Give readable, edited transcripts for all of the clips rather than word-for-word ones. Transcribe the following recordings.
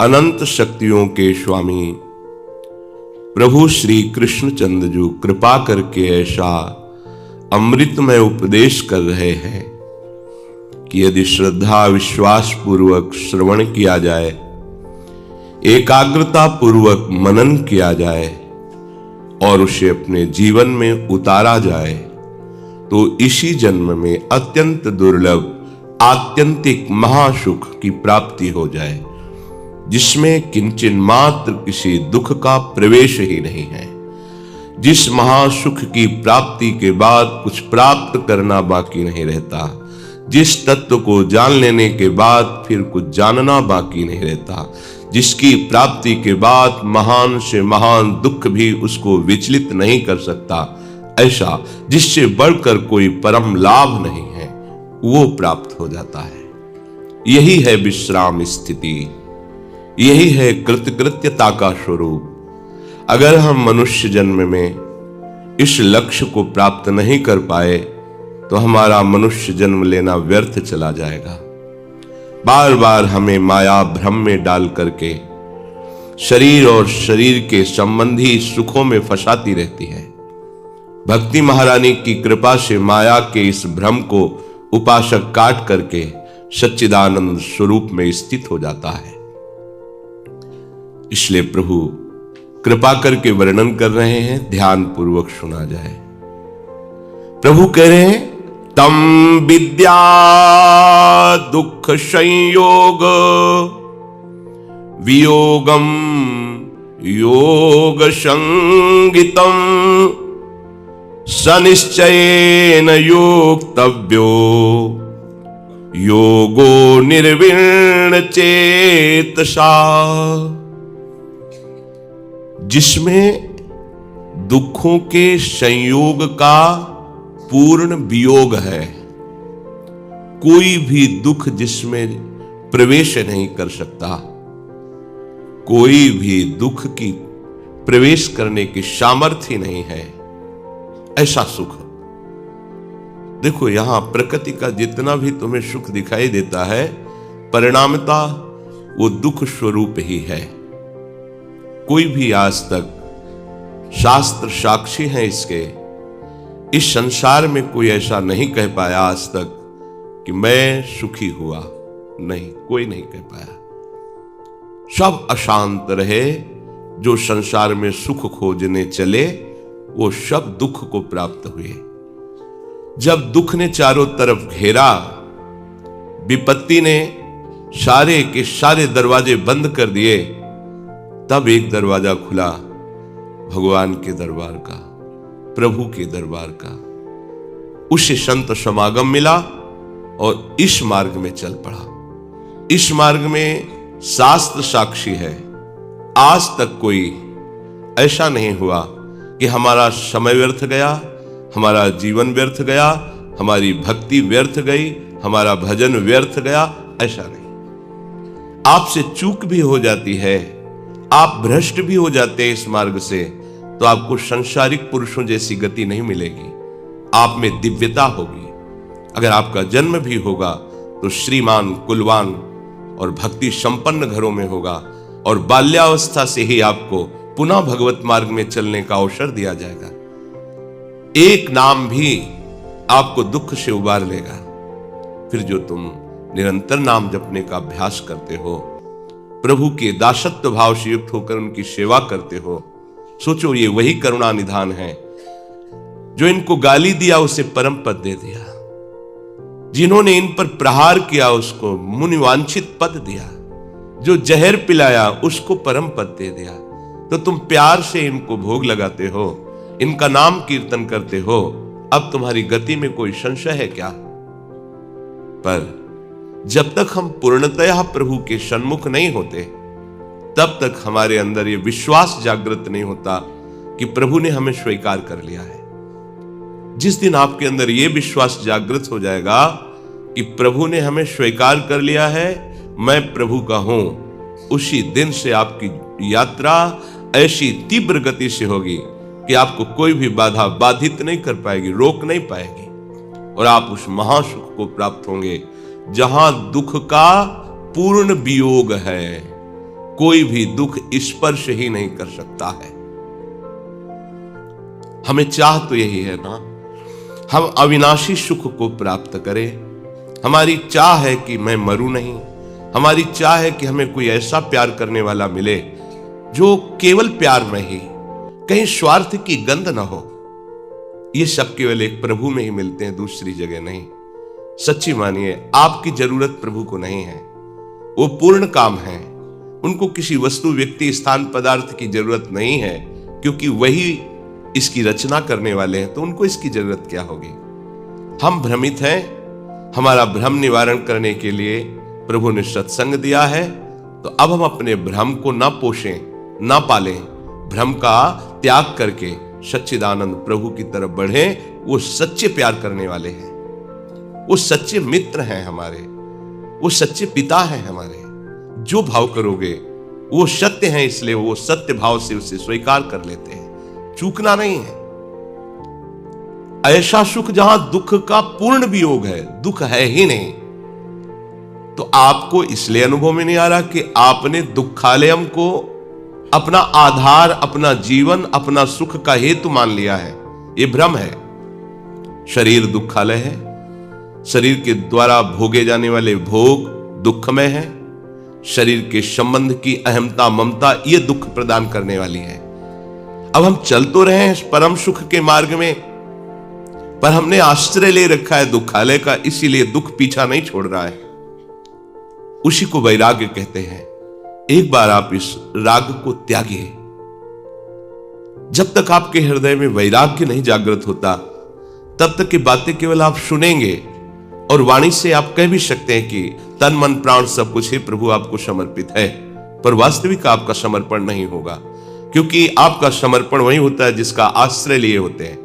अनंत शक्तियों के स्वामी प्रभु श्री कृष्णचंद्र जी कृपा करके ऐसा अमृतमय उपदेश कर रहे हैं कि यदि श्रद्धा विश्वास पूर्वक श्रवण किया जाए, एकाग्रता पूर्वक मनन किया जाए और उसे अपने जीवन में उतारा जाए तो इसी जन्म में अत्यंत दुर्लभ आत्यंतिक महासुख की प्राप्ति हो जाए, जिसमें किंचन मात्र किसी दुख का प्रवेश ही नहीं है। जिस महासुख की प्राप्ति के बाद कुछ प्राप्त करना बाकी नहीं रहता, जिस तत्व को जान लेने के बाद फिर कुछ जानना बाकी नहीं रहता, जिसकी प्राप्ति के बाद महान से महान दुख भी उसको विचलित नहीं कर सकता, ऐसा जिससे बढ़कर कोई परम लाभ नहीं है, वो प्राप्त हो जाता है। यही है विश्राम स्थिति, यही है कृतकृत्यता का स्वरूप। अगर हम मनुष्य जन्म में इस लक्ष्य को प्राप्त नहीं कर पाए तो हमारा मनुष्य जन्म लेना व्यर्थ चला जाएगा। बार बार हमें माया भ्रम में डाल करके शरीर और शरीर के संबंधी सुखों में फंसाती रहती है। भक्ति महारानी की कृपा से माया के इस भ्रम को उपासक काट करके सच्चिदानंद स्वरूप में स्थित हो जाता है। इसलिए प्रभु कृपा करके वर्णन कर रहे हैं, ध्यान पूर्वक सुना जाए। प्रभु कह रहे हैं, तम विद्या दुख संयोग वियोगम योग संगितम सनिश्चयेन योक्तव्यो योगो निर्विण्ण चेतसा। जिसमें दुखों के संयोग का पूर्ण वियोग है, कोई भी दुख जिसमें प्रवेश नहीं कर सकता, कोई भी दुख की प्रवेश करने की सामर्थ्य नहीं है, ऐसा सुख। देखो, यहां प्रकृति का जितना भी तुम्हें सुख दिखाई देता है, परिणामता वो दुख स्वरूप ही है। कोई भी आज तक, शास्त्र साक्षी है इसके, इस संसार में कोई ऐसा नहीं कह पाया आज तक कि मैं सुखी हुआ। नहीं, कोई नहीं कह पाया। सब अशांत रहे। जो संसार में सुख खोजने चले वो सब दुख को प्राप्त हुए। जब दुख ने चारों तरफ घेरा, विपत्ति ने सारे के सारे दरवाजे बंद कर दिए, तब एक दरवाजा खुला, भगवान के दरबार का, प्रभु के दरबार का। उसे संत समागम मिला और इस मार्ग में चल पड़ा। इस मार्ग में शास्त्र साक्षी है, आज तक कोई ऐसा नहीं हुआ कि हमारा समय व्यर्थ गया, हमारा जीवन व्यर्थ गया, हमारी भक्ति व्यर्थ गई, हमारा भजन व्यर्थ गया, ऐसा नहीं। आपसे चूक भी हो जाती है, आप भ्रष्ट भी हो जाते हैं इस मार्ग से, तो आपको संसारिक पुरुषों जैसी गति नहीं मिलेगी, आप में दिव्यता होगी। अगर आपका जन्म भी होगा तो श्रीमान कुलवान और भक्ति संपन्न घरों में होगा और बाल्यावस्था से ही आपको पुनः भगवत मार्ग में चलने का अवसर दिया जाएगा। एक नाम भी आपको दुख से उबार लेगा। फिर जो तुम निरंतर नाम जपने का अभ्यास करते हो, प्रभु के दासत्व भाव से युक्त होकर उनकी सेवा करते हो, सोचो ये वही करुणा निधान है जो इनको गाली दिया उसे परम पद दे दिया, जिन्होंने इन पर प्रहार किया उसको मुनिवांछित पद दिया, जो जहर पिलाया उसको परम पद दे दिया। तो तुम प्यार से इनको भोग लगाते हो, इनका नाम कीर्तन करते हो, अब तुम्हारी गति में कोई संशय है क्या? पर जब तक हम पूर्णतया प्रभु के सन्मुख नहीं होते, तब तक हमारे अंदर ये विश्वास जागृत नहीं होता कि प्रभु ने हमें स्वीकार कर लिया है। जिस दिन आपके अंदर ये विश्वास जागृत हो जाएगा कि प्रभु ने हमें स्वीकार कर लिया है, मैं प्रभु का हूं, उसी दिन से आपकी यात्रा ऐसी तीव्र गति से होगी कि आपको कोई भी बाधा बाधित नहीं कर पाएगी, रोक नहीं पाएगी, और आप उस महासुख को प्राप्त होंगे जहां दुख का पूर्ण वियोग है, कोई भी दुख स्पर्श ही नहीं कर सकता है। हमें चाह तो यही है ना, हम अविनाशी सुख को प्राप्त करें। हमारी चाह है कि मैं मरूं नहीं, हमारी चाह है कि हमें कोई ऐसा प्यार करने वाला मिले जो केवल प्यार में ही, कहीं स्वार्थ की गंध ना हो। ये सब केवल एक प्रभु में ही मिलते हैं, दूसरी जगह नहीं। सच्ची मानिए, आपकी जरूरत प्रभु को नहीं है, वो पूर्ण काम है। उनको किसी वस्तु, व्यक्ति, स्थान, पदार्थ की जरूरत नहीं है, क्योंकि वही इसकी रचना करने वाले हैं, तो उनको इसकी जरूरत क्या होगी। हम भ्रमित हैं। हमारा भ्रम निवारण करने के लिए प्रभु ने सत्संग दिया है, तो अब हम अपने भ्रम को ना पोषें, ना पालें, भ्रम का त्याग करके सच्चिदानंद प्रभु की तरफ बढ़ें। वो सच्चे प्यार करने वाले हैं, वो सच्चे मित्र हैं हमारे, वो सच्चे पिता हैं हमारे। जो भाव करोगे वो सत्य है, इसलिए वो सत्य भाव से उसे स्वीकार कर लेते हैं, चूकना नहीं है। ऐसा सुख जहां दुख का पूर्ण वियोग है, दुख है ही नहीं, तो आपको इसलिए अनुभव में नहीं आ रहा कि आपने दुखालयम को अपना आधार, अपना जीवन, अपना सुख का हेतु मान लिया है। यह भ्रम है। शरीर दुखालय है, शरीर के द्वारा भोगे जाने वाले भोग दुखमय है, शरीर के संबंध की अहमता, ममता, ये दुख प्रदान करने वाली है। अब हम चल तो रहे हैं इस परम सुख के मार्ग में, पर हमने आश्रय ले रखा है दुखालय का, इसीलिए दुख पीछा नहीं छोड़ रहा है। उसी को वैराग्य कहते हैं। एक बार आप इस राग को त्यागिए। जब तक आपके हृदय में वैराग्य नहीं जागृत होता, तब तक की बातें केवल आप सुनेंगे, और वाणी से आप कह भी सकते हैं कि तन मन प्राण सब कुछ ही प्रभु आपको समर्पित है, पर वास्तविक आपका समर्पण नहीं होगा, क्योंकि आपका समर्पण वही होता है जिसका आश्रय लिए होते हैं।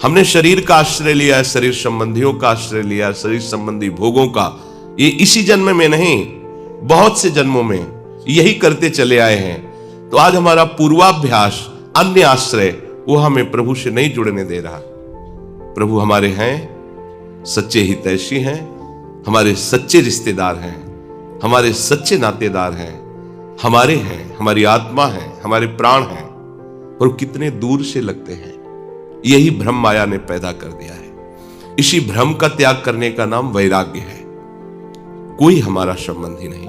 हमने शरीर का आश्रय लिया, शरीर संबंधियों का आश्रय लिया, शरीर संबंधी भोगों का। ये इसी जन्म में नहीं, बहुत से जन्मों में यही करते चले आए हैं। तो आज हमारा पूर्वाभ्यास, अन्य आश्रय, वो हमें प्रभु से नहीं जुड़ने दे रहा। प्रभु हमारे हैं, सच्चे हितैषी हैं, हमारे सच्चे रिश्तेदार हैं, हमारे सच्चे नातेदार हैं, हमारे हैं, हमारी आत्मा है, हमारे प्राण हैं, और कितने दूर से लगते हैं। यही भ्रम माया ने पैदा कर दिया है। इसी भ्रम का त्याग करने का नाम वैराग्य है। कोई हमारा संबंधी नहीं,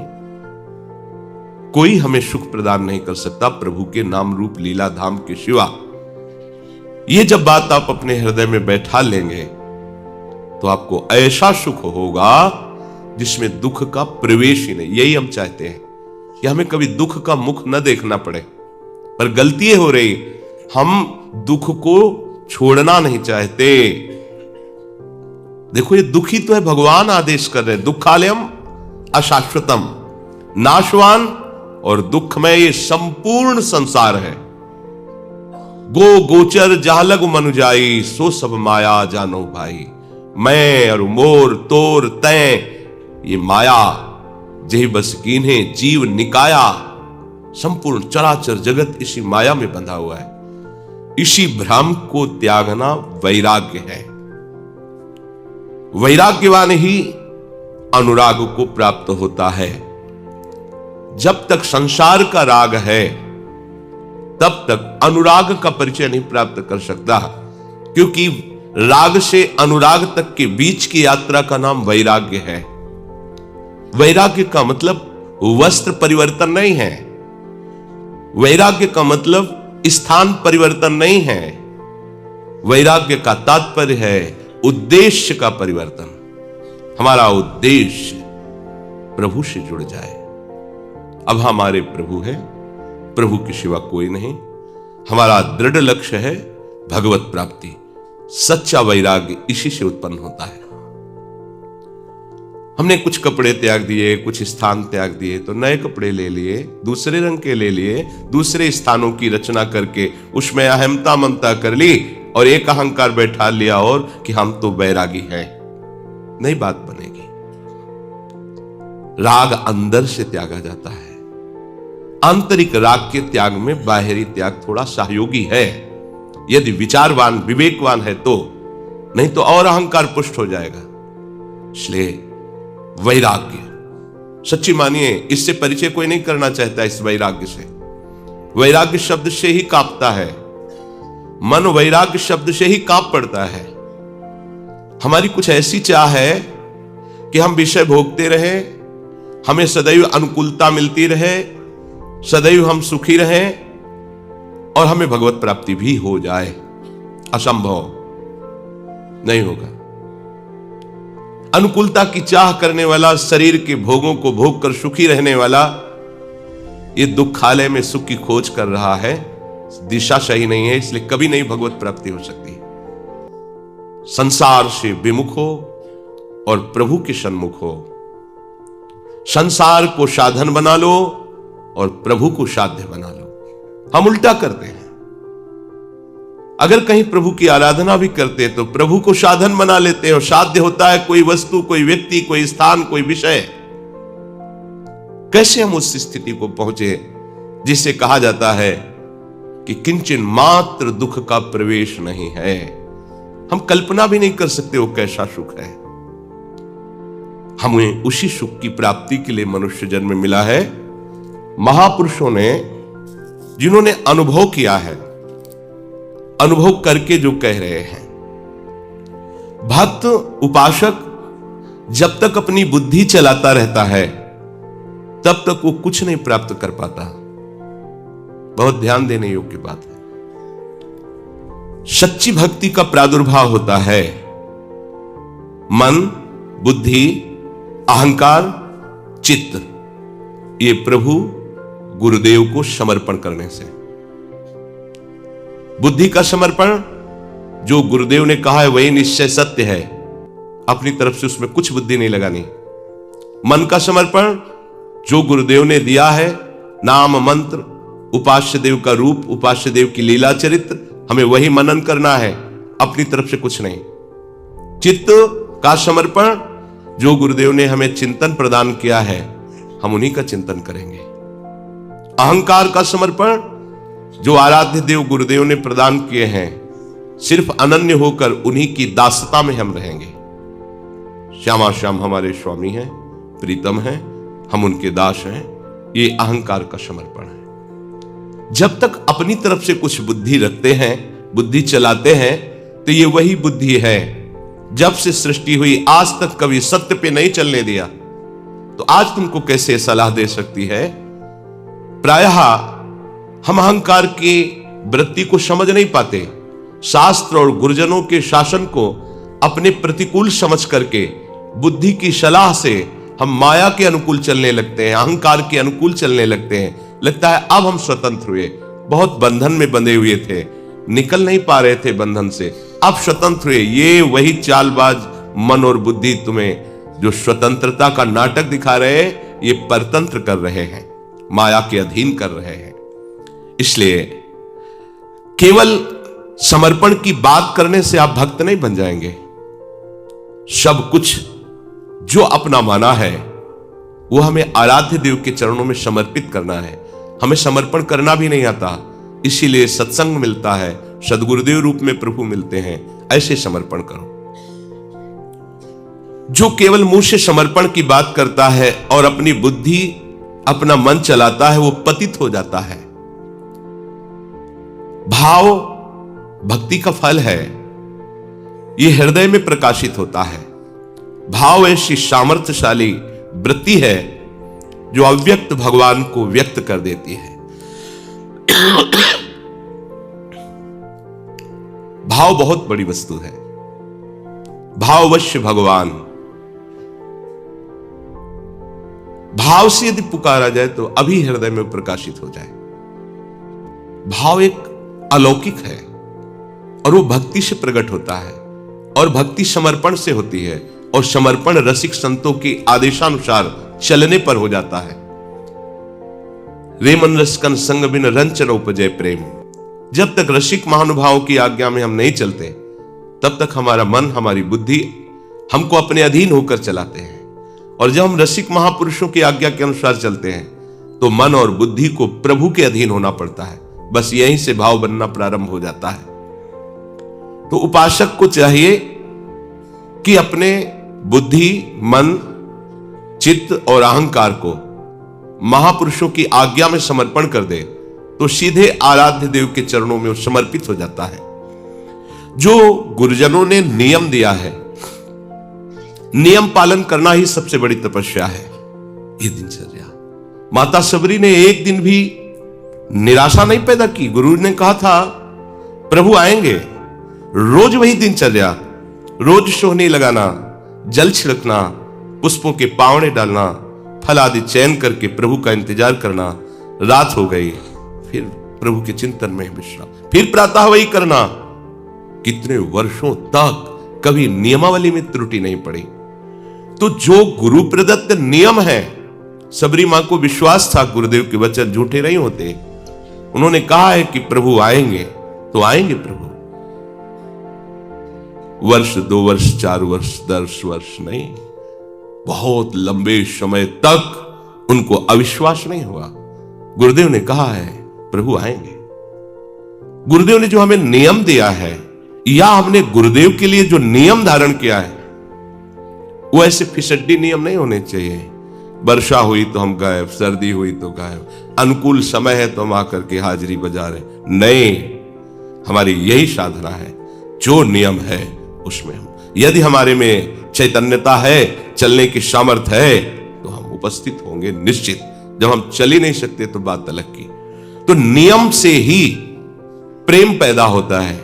कोई हमें सुख प्रदान नहीं कर सकता प्रभु के नाम रूप लीला धाम के सिवा। ये जब बात आप अपने हृदय में बैठा लेंगे, तो आपको ऐसा सुख होगा जिसमें दुख का प्रवेश ही नहीं। यही हम चाहते हैं कि हमें कभी दुख का मुख न देखना पड़े, पर गलती हो रही, हम दुख को छोड़ना नहीं चाहते। देखो, ये दुखी तो है, भगवान आदेश कर रहे हैं, दुखालयम अशाश्वतम, नाशवान और दुखमय ये संपूर्ण संसार है। गो गोचर जालग मनुजाई, सो सब माया जानो भाई। मैं और मोर तोर तय, ये माया जही बस कीन्हे जीव निकाया। संपूर्ण चराचर जगत इसी माया में बंधा हुआ है। इसी भ्रम को त्यागना वैराग्य है। वैराग्यवान ही अनुराग को प्राप्त होता है। जब तक संसार का राग है, तब तक अनुराग का परिचय नहीं प्राप्त कर सकता, क्योंकि राग से अनुराग तक के बीच की यात्रा का नाम वैराग्य है। वैराग्य का मतलब वस्त्र परिवर्तन नहीं है, वैराग्य का मतलब स्थान परिवर्तन नहीं है, वैराग्य का तात्पर्य है उद्देश्य का परिवर्तन। हमारा उद्देश्य प्रभु से जुड़ जाए। अब हमारे प्रभु है, प्रभु के सिवा कोई नहीं। हमारा दृढ़ लक्ष्य है भगवत प्राप्ति। सच्चा वैराग्य इसी से उत्पन्न होता है। हमने कुछ कपड़े त्याग दिए, कुछ स्थान त्याग दिए, तो नए कपड़े ले लिए, दूसरे रंग के ले लिए, दूसरे स्थानों की रचना करके उसमें अहमता ममता कर ली और एक अहंकार बैठा लिया और कि हम तो वैरागी हैं। नहीं बात बनेगी। राग अंदर से त्यागा जाता है। आंतरिक राग के त्याग में बाहरी त्याग थोड़ा सहयोगी है, यदि विचारवान विवेकवान है तो, नहीं तो और अहंकार पुष्ट हो जाएगा। इसलिए वैराग्य सच्ची मानिए, इससे परिचय कोई नहीं करना चाहता। इस वैराग्य से, वैराग्य शब्द से ही कांपता है मन, वैराग्य शब्द से ही कांप पड़ता है। हमारी कुछ ऐसी चाह है कि हम विषय भोगते रहें, हमें सदैव अनुकूलता मिलती रहे, सदैव हम सुखी रहें और हमें भगवत प्राप्ति भी हो जाए। असंभव, नहीं होगा। अनुकूलता की चाह करने वाला, शरीर के भोगों को भोग कर सुखी रहने वाला, ये दुखालय में सुख की खोज कर रहा है, दिशा सही नहीं है, इसलिए कभी नहीं भगवत प्राप्ति हो सकती। संसार से विमुख हो और प्रभु के सन्मुख हो। संसार को साधन बना लो और प्रभु को साध्य बना लो। हम उल्टा करते हैं। अगर कहीं प्रभु की आराधना भी करते हैं तो प्रभु को साधन बना लेते हैं और साध्य होता है कोई वस्तु, कोई व्यक्ति, कोई स्थान, कोई विषय। कैसे हम उस स्थिति को पहुंचे जिसे कहा जाता है कि किंचन मात्र दुख का प्रवेश नहीं है। हम कल्पना भी नहीं कर सकते वो कैसा सुख है। हमें उसी सुख की प्राप्ति के लिए मनुष्य जन्म मिला है। महापुरुषों ने, जिन्होंने अनुभव किया है, अनुभव करके जो कह रहे हैं, भक्त उपासक जब तक अपनी बुद्धि चलाता रहता है तब तक वो कुछ नहीं प्राप्त कर पाता। बहुत ध्यान देने योग्य बात है। सच्ची भक्ति का प्रादुर्भाव होता है मन, बुद्धि, अहंकार, चित्त, ये प्रभु गुरुदेव को समर्पण करने से। बुद्धि का समर्पण, जो गुरुदेव ने कहा है वही निश्चय सत्य है, अपनी तरफ से उसमें कुछ बुद्धि नहीं लगानी। मन का समर्पण, जो गुरुदेव ने दिया है, नाम मंत्र, उपास्य देव का रूप, उपास्य देव की लीला चरित्र, हमें वही मनन करना है, अपनी तरफ से कुछ नहीं। चित्त का समर्पण, जो गुरुदेव ने हमें चिंतन प्रदान किया है, हम उन्हीं का चिंतन करेंगे। अहंकार का समर्पण, जो आराध्य देव गुरुदेव ने प्रदान किए हैं, सिर्फ अनन्य होकर उन्हीं की दासता में हम रहेंगे। श्यामा श्याम हमारे स्वामी हैं, प्रीतम हैं, हम उनके दास हैं, ये अहंकार का समर्पण है। जब तक अपनी तरफ से कुछ बुद्धि रखते हैं, बुद्धि चलाते हैं, तो ये वही बुद्धि है। जब से सृष्टि हुई आज तक कभी सत्य पे नहीं चलने दिया, तो आज तुमको कैसे सलाह दे सकती है? प्रायः हम अहंकार की वृत्ति को समझ नहीं पाते। शास्त्र और गुरुजनों के शासन को अपने प्रतिकूल समझ करके बुद्धि की सलाह से हम माया के अनुकूल चलने लगते हैं, अहंकार के अनुकूल चलने लगते हैं। लगता है अब हम स्वतंत्र हुए। बहुत बंधन में बंधे हुए थे, निकल नहीं पा रहे थे बंधन से, अब स्वतंत्र हुए। ये वही चालबाज मन और बुद्धि तुम्हें जो स्वतंत्रता का नाटक दिखा रहे हैं, ये परतंत्र कर रहे हैं, माया के अधीन कर रहे हैं। इसलिए केवल समर्पण की बात करने से आप भक्त नहीं बन जाएंगे। सब कुछ जो अपना माना है वो हमें आराध्य देव के चरणों में समर्पित करना है। हमें समर्पण करना भी नहीं आता, इसीलिए सत्संग मिलता है, सदगुरुदेव रूप में प्रभु मिलते हैं। ऐसे समर्पण करो। जो केवल मुंह से समर्पण की बात करता है और अपनी बुद्धि, अपना मन चलाता है, वो पतित हो जाता है। भाव भक्ति का फल है, ये हृदय में प्रकाशित होता है। भाव ऐसी सामर्थ्यशाली वृत्ति है जो अव्यक्त भगवान को व्यक्त कर देती है। भाव बहुत बड़ी वस्तु है। भाववश्य भगवान। भाव से यदि पुकारा जाए तो अभी हृदय में प्रकाशित हो जाए। भाव एक अलौकिक है और वो भक्ति से प्रकट होता है, और भक्ति समर्पण से होती है, और समर्पण रसिक संतों के आदेशानुसार चलने पर हो जाता है। रेमन रसकन संग बिन रंचन उपजय प्रेम। जब तक रसिक महानुभावों की आज्ञा में हम नहीं चलते, तब तक हमारा मन, हमारी बुद्धि हमको अपने अधीन होकर चलाते हैं। और जब हम रसिक महापुरुषों की आज्ञा के अनुसार चलते हैं, तो मन और बुद्धि को प्रभु के अधीन होना पड़ता है। बस यहीं से भाव बनना प्रारंभ हो जाता है। तो उपासक को चाहिए कि अपने बुद्धि, मन चित्त और अहंकार को महापुरुषों की आज्ञा में समर्पण कर दे तो सीधे आराध्य देव के चरणों में वो समर्पित हो जाता है। जो गुरुजनों ने नियम दिया है, नियम पालन करना ही सबसे बड़ी तपस्या है। ये दिनचर्या माता सबरी ने एक दिन भी निराशा नहीं पैदा की। गुरु ने कहा था प्रभु आएंगे, रोज वही दिनचर्या, रोज सोहनी लगाना, जल छिड़कना, पुष्पों के पावड़े डालना, फल आदि चयन करके प्रभु का इंतजार करना। रात हो गई, फिर प्रभु के चिंतन में विश्राम, फिर प्रातः वही करना। कितने वर्षों तक कभी नियमावली में त्रुटि नहीं पड़ी। तो जो गुरु प्रदत्त नियम है, सबरी मां को विश्वास था गुरुदेव के वचन झूठे नहीं होते। उन्होंने कहा है कि प्रभु आएंगे तो आएंगे प्रभु। वर्ष, 2 वर्ष, 4 वर्ष, 10 वर्ष नहीं, बहुत लंबे समय तक उनको अविश्वास नहीं हुआ। गुरुदेव ने कहा है प्रभु आएंगे। गुरुदेव ने जो हमें नियम दिया है, या हमने गुरुदेव के लिए जो नियम धारण किया है, वो ऐसे फिसड्डी नियम नहीं होने चाहिए। वर्षा हुई तो हम गायब, सर्दी हुई तो गायब, अनुकूल समय है तो हम आकर के हाजिरी बजा रहे। नहीं, हमारी यही साधना है, जो नियम है उसमें हम, यदि हमारे में चैतन्यता है, चलने की सामर्थ्य है, तो हम उपस्थित होंगे निश्चित। जब हम चल ही नहीं सकते तो बात अलग की। तो नियम से ही प्रेम पैदा होता है।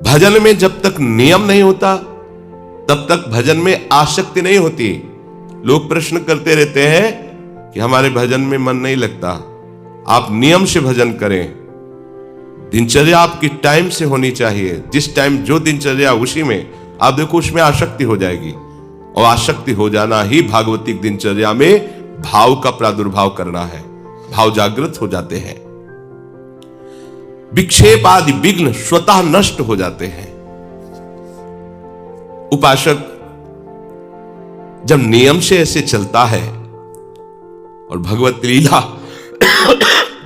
भजन में जब तक नियम नहीं होता तब तक भजन में आसक्ति नहीं होती। लोग प्रश्न करते रहते हैं कि हमारे भजन में मन नहीं लगता। आप नियम से भजन करें। दिनचर्या आपकी टाइम से होनी चाहिए। जिस टाइम जो दिनचर्या उसी में आप देखो, उसमें आसक्ति हो जाएगी। और आसक्ति हो जाना ही भागवतिक दिनचर्या में भाव का प्रादुर्भाव करना है। भाव जागृत हो जाते हैं, विक्षेप आदि विघ्न स्वतः नष्ट हो जाते हैं। उपासक जब नियम से ऐसे चलता है और भगवत लीला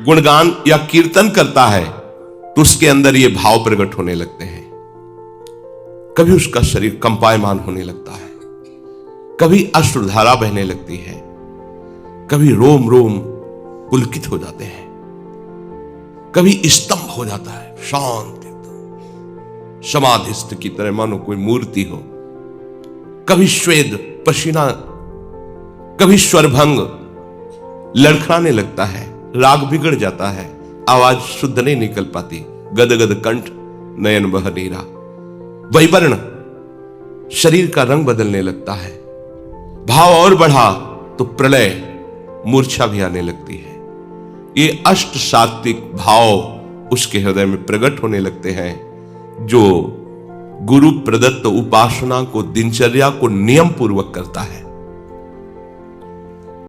गुणगान या कीर्तन करता है, तो उसके अंदर ये भाव प्रकट होने लगते हैं। कभी उसका शरीर कंपायमान होने लगता है, कभी अश्रुधारा बहने लगती है, कभी रोम रोम पुलकित हो जाते हैं, कभी स्तंभ हो जाता है, शांत एकदम समाधिस्थ की तरह मानो कोई मूर्ति हो। कभी श्वेद पसीना, कभी स्वरभंग लड़खड़ाने लगता है, राग बिगड़ जाता है, आवाज शुद्ध नहीं निकल पाती, गदगद कंठ, नयन बह नीरा, वैवर्ण, शरीर का रंग बदलने लगता है। भाव और बढ़ा तो प्रलय, मूर्छा भी आने लगती है। ये अष्ट सात्विक भाव उसके हृदय में प्रकट होने लगते हैं। जो गुरु प्रदत्त उपासना को, दिनचर्या को नियम पूर्वक करता है,